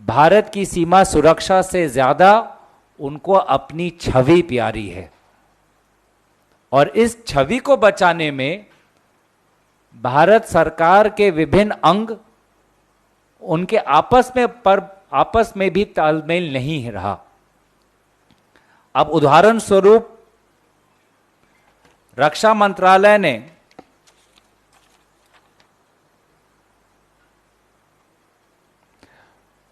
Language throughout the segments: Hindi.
भारत की सीमा सुरक्षा से ज्यादा उनको अपनी छवि प्यारी है, और इस छवि को बचाने में भारत सरकार के विभिन्न अंग उनके आपस में भी तालमेल नहीं रहा। अब उदाहरण स्वरूप रक्षा मंत्रालय ने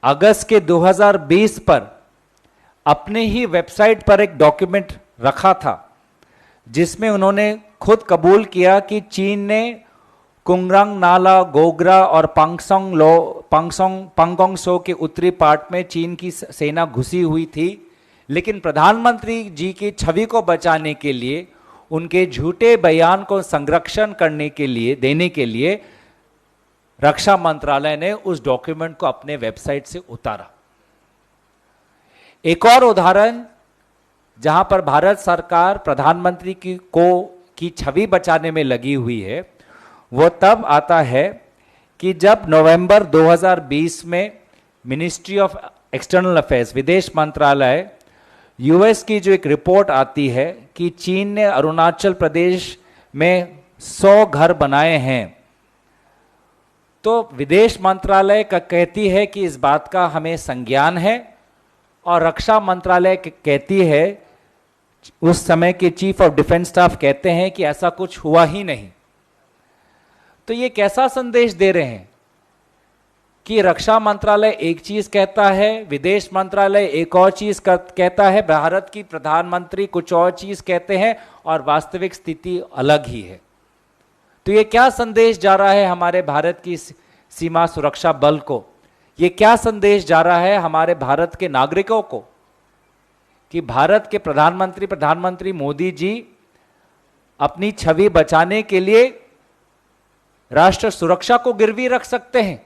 अगस्त के 2020 पर अपने ही वेबसाइट पर एक डॉक्यूमेंट रखा था जिसमें उन्होंने खुद कबूल किया कि चीन ने कुंगरंग नाला, गोग्रा और पांगोंग सो के उत्तरी पार्ट में चीन की सेना घुसी हुई थी, लेकिन प्रधानमंत्री जी की छवि को बचाने के लिए, उनके झूठे बयान को संरक्षण देने के लिए रक्षा मंत्रालय ने उस डॉक्यूमेंट को अपने वेबसाइट से उतारा। एक और उदाहरण जहां पर भारत सरकार प्रधानमंत्री की छवि बचाने में लगी हुई है, वो तब आता है कि जब नवंबर 2020 में मिनिस्ट्री ऑफ एक्सटर्नल अफेयर्स, विदेश मंत्रालय, यूएस की जो एक रिपोर्ट आती है कि चीन ने अरुणाचल प्रदेश में 100 घर बनाए हैं, तो विदेश मंत्रालय का कहती है कि इस बात का हमें संज्ञान है, और रक्षा मंत्रालय कहती है, उस समय के चीफ ऑफ डिफेंस स्टाफ कहते हैं कि ऐसा कुछ हुआ ही नहीं। तो ये कैसा संदेश दे रहे हैं कि रक्षा मंत्रालय एक चीज कहता है, विदेश मंत्रालय एक और चीज कहता है, भारत की प्रधानमंत्री कुछ और चीज कहते हैं, और वास्तविक स्थिति अलग ही है। तो ये क्या संदेश जा रहा है हमारे भारत की सीमा सुरक्षा बल को? ये क्या संदेश जा रहा है हमारे भारत के नागरिकों को कि भारत के प्रधानमंत्री मोदी जी अपनी छवि बचाने के लिए राष्ट्र सुरक्षा को गिरवी रख सकते हैं?